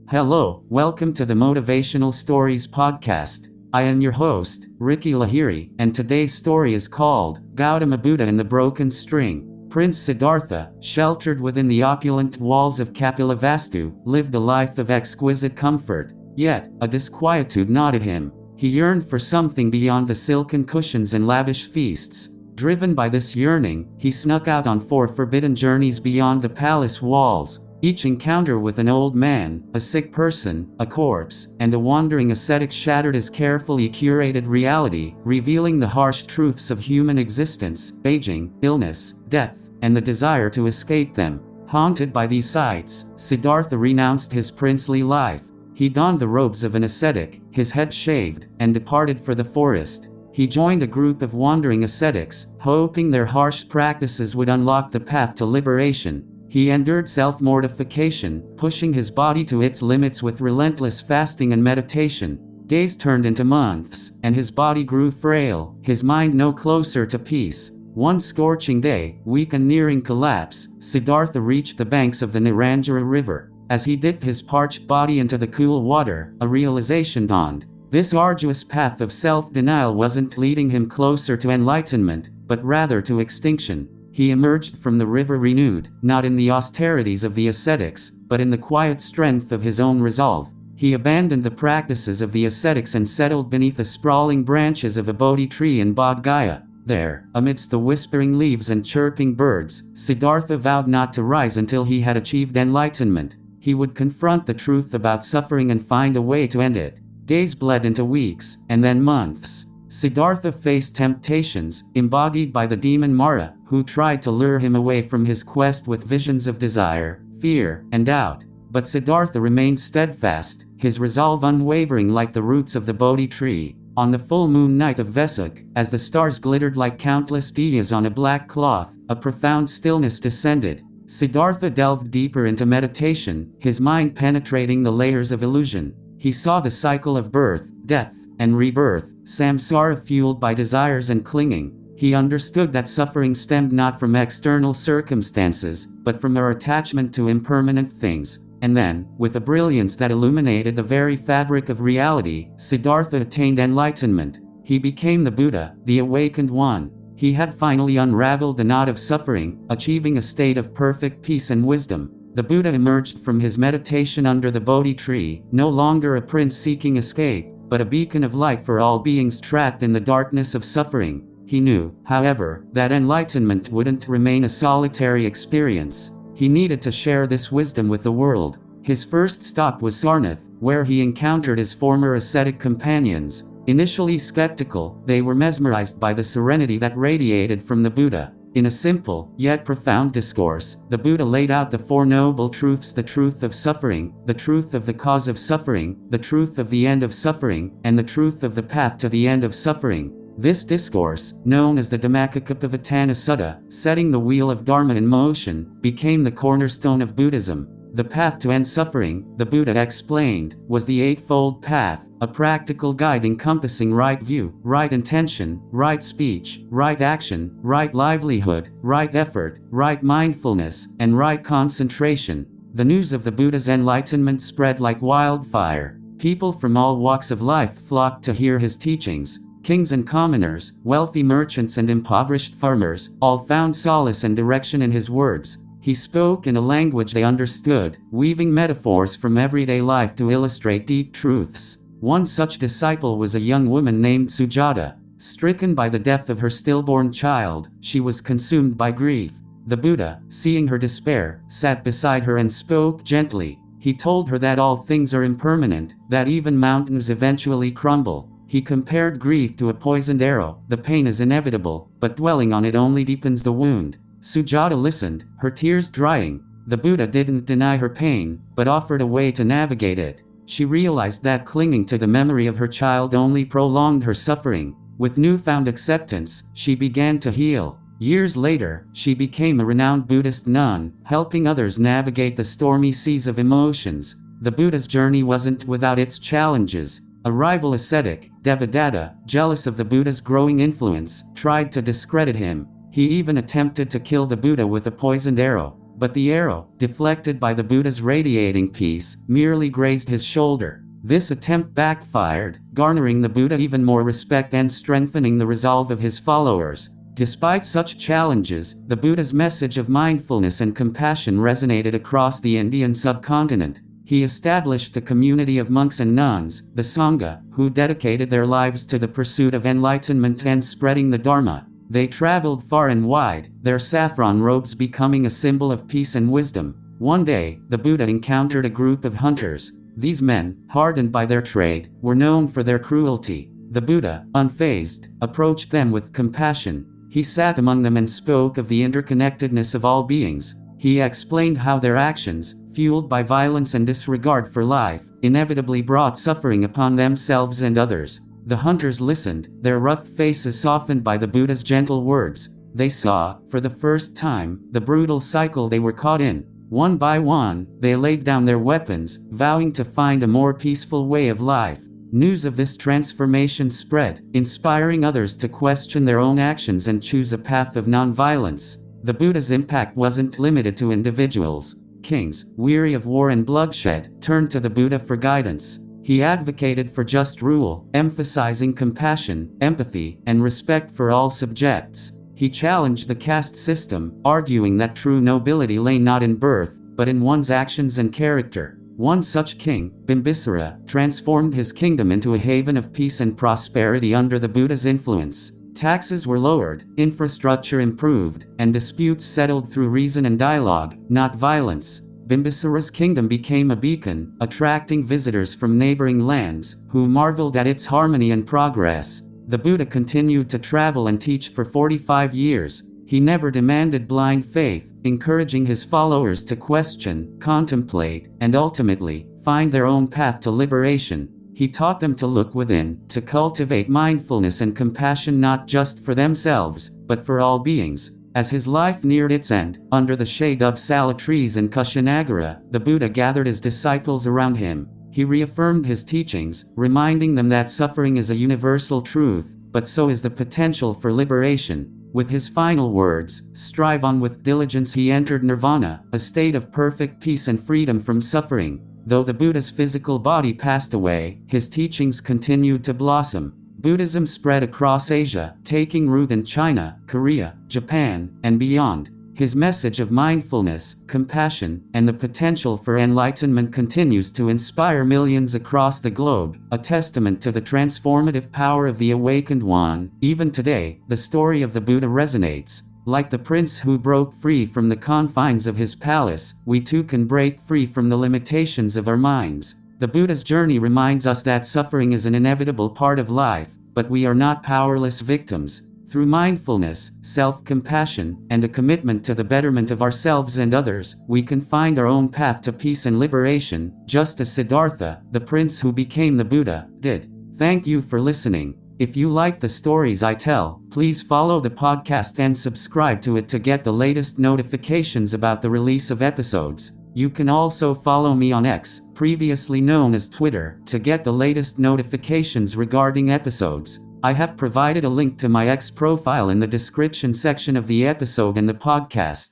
Hello, welcome to the Motivational Stories podcast. I am your host, Ricky Lahiri, and today's story is called Gautama Buddha and the Broken String. Prince Siddhartha, sheltered within the opulent walls of Kapilavastu, lived a life of exquisite comfort. Yet, a disquietude gnawed at him. He yearned for something beyond the silken cushions and lavish feasts. Driven by this yearning, he snuck out on 4 forbidden journeys beyond the palace walls. Each encounter with an old man, a sick person, a corpse, and a wandering ascetic shattered his carefully curated reality, revealing the harsh truths of human existence, aging, illness, death, and the desire to escape them. Haunted by these sights, Siddhartha renounced his princely life. He donned the robes of an ascetic, his head shaved, and departed for the forest. He joined a group of wandering ascetics, hoping their harsh practices would unlock the path to liberation. He endured self-mortification, pushing his body to its limits with relentless fasting and meditation. Days turned into months, and his body grew frail, his mind no closer to peace. One scorching day, weak and nearing collapse, Siddhartha reached the banks of the Niranjara river. As he dipped his parched body into the cool water, a realization dawned. This arduous path of self-denial wasn't leading him closer to enlightenment, but rather to extinction. He emerged from the river renewed, not in the austerities of the ascetics, but in the quiet strength of his own resolve. He abandoned the practices of the ascetics and settled beneath the sprawling branches of a Bodhi tree in Bodh Gaya. There, amidst the whispering leaves and chirping birds, Siddhartha vowed not to rise until he had achieved enlightenment. He would confront the truth about suffering and find a way to end it. Days bled into weeks, and then months. Siddhartha faced temptations, embodied by the demon Mara, who tried to lure him away from his quest with visions of desire, fear, and doubt. But Siddhartha remained steadfast, his resolve unwavering like the roots of the Bodhi tree. On the full moon night of Vesak, as the stars glittered like countless diyas on a black cloth, a profound stillness descended. Siddhartha delved deeper into meditation, his mind penetrating the layers of illusion. He saw the cycle of birth, death, and rebirth, samsara fueled by desires and clinging. He understood that suffering stemmed not from external circumstances, but from our attachment to impermanent things. And then, with a brilliance that illuminated the very fabric of reality, Siddhartha attained enlightenment. He became the Buddha, the awakened one. He had finally unraveled the knot of suffering, achieving a state of perfect peace and wisdom. The Buddha emerged from his meditation under the Bodhi tree, no longer a prince seeking escape, but a beacon of light for all beings trapped in the darkness of suffering. He knew, however, that enlightenment wouldn't remain a solitary experience. He needed to share this wisdom with the world. His first stop was Sarnath, where he encountered his former ascetic companions. Initially skeptical, they were mesmerized by the serenity that radiated from the Buddha. In a simple, yet profound discourse, the Buddha laid out the 4 noble truths: the truth of suffering, the truth of the cause of suffering, the truth of the end of suffering, and the truth of the path to the end of suffering. This discourse, known as the Dhammacakkappavattana Sutta, setting the wheel of Dharma in motion, became the cornerstone of Buddhism. The path to end suffering, the Buddha explained, was the Eightfold Path, a practical guide encompassing right view, right intention, right speech, right action, right livelihood, right effort, right mindfulness, and right concentration. The news of the Buddha's enlightenment spread like wildfire. People from all walks of life flocked to hear his teachings. Kings and commoners, wealthy merchants and impoverished farmers, all found solace and direction in his words. He spoke in a language they understood, weaving metaphors from everyday life to illustrate deep truths. One such disciple was a young woman named Sujata. Stricken by the death of her stillborn child, she was consumed by grief. The Buddha, seeing her despair, sat beside her and spoke gently. He told her that all things are impermanent, that even mountains eventually crumble. He compared grief to a poisoned arrow. The pain is inevitable, but dwelling on it only deepens the wound. Sujata listened, her tears drying. The Buddha didn't deny her pain, but offered a way to navigate it. She realized that clinging to the memory of her child only prolonged her suffering. With newfound acceptance, she began to heal. Years later, she became a renowned Buddhist nun, helping others navigate the stormy seas of emotions. The Buddha's journey wasn't without its challenges. A rival ascetic, Devadatta, jealous of the Buddha's growing influence, tried to discredit him. He even attempted to kill the Buddha with a poisoned arrow. but the arrow, deflected by the Buddha's radiating peace, merely grazed his shoulder. This attempt backfired, garnering the Buddha even more respect and strengthening the resolve of his followers. Despite such challenges, the Buddha's message of mindfulness and compassion resonated across the Indian subcontinent. He established a community of monks and nuns, the Sangha, who dedicated their lives to the pursuit of enlightenment and spreading the Dharma. They traveled far and wide, their saffron robes becoming a symbol of peace and wisdom. One day, the Buddha encountered a group of hunters. These men, hardened by their trade, were known for their cruelty. The Buddha, unfazed, approached them with compassion. He sat among them and spoke of the interconnectedness of all beings. He explained how their actions, fueled by violence and disregard for life, inevitably brought suffering upon themselves and others. The hunters listened, their rough faces softened by the Buddha's gentle words. They saw, for the first time, the brutal cycle they were caught in. One by one, they laid down their weapons, vowing to find a more peaceful way of life. News of this transformation spread, inspiring others to question their own actions and choose a path of nonviolence. The Buddha's impact wasn't limited to individuals. Kings, weary of war and bloodshed, turned to the Buddha for guidance. He advocated for just rule, emphasizing compassion, empathy, and respect for all subjects. He challenged the caste system, arguing that true nobility lay not in birth, but in one's actions and character. One such king, Bimbisara, transformed his kingdom into a haven of peace and prosperity under the Buddha's influence. Taxes were lowered, infrastructure improved, and disputes settled through reason and dialogue, not violence. Bimbisara's kingdom became a beacon, attracting visitors from neighboring lands, who marveled at its harmony and progress. The Buddha continued to travel and teach for 45 years. He never demanded blind faith, encouraging his followers to question, contemplate, and ultimately, find their own path to liberation. He taught them to look within, to cultivate mindfulness and compassion not just for themselves, but for all beings. As his life neared its end, under the shade of sala trees in Kushinagara, the Buddha gathered his disciples around him. He reaffirmed his teachings, reminding them that suffering is a universal truth, but so is the potential for liberation. With his final words, "Strive on with diligence," he entered nirvana, a state of perfect peace and freedom from suffering. Though the Buddha's physical body passed away, his teachings continued to blossom. Buddhism spread across Asia, taking root in China, Korea, Japan, and beyond. His message of mindfulness, compassion, and the potential for enlightenment continues to inspire millions across the globe, a testament to the transformative power of the awakened one. Even today, the story of the Buddha resonates. Like the prince who broke free from the confines of his palace, we too can break free from the limitations of our minds. The Buddha's journey reminds us that suffering is an inevitable part of life, but we are not powerless victims. Through mindfulness, self-compassion, and a commitment to the betterment of ourselves and others, we can find our own path to peace and liberation, just as Siddhartha, the prince who became the Buddha, did. Thank you for listening. If you like the stories I tell, please follow the podcast and subscribe to it to get the latest notifications about the release of episodes. You can also follow me on X, previously known as Twitter, to get the latest notifications regarding episodes. I have provided a link to my X profile in the description section of the episode and the podcast.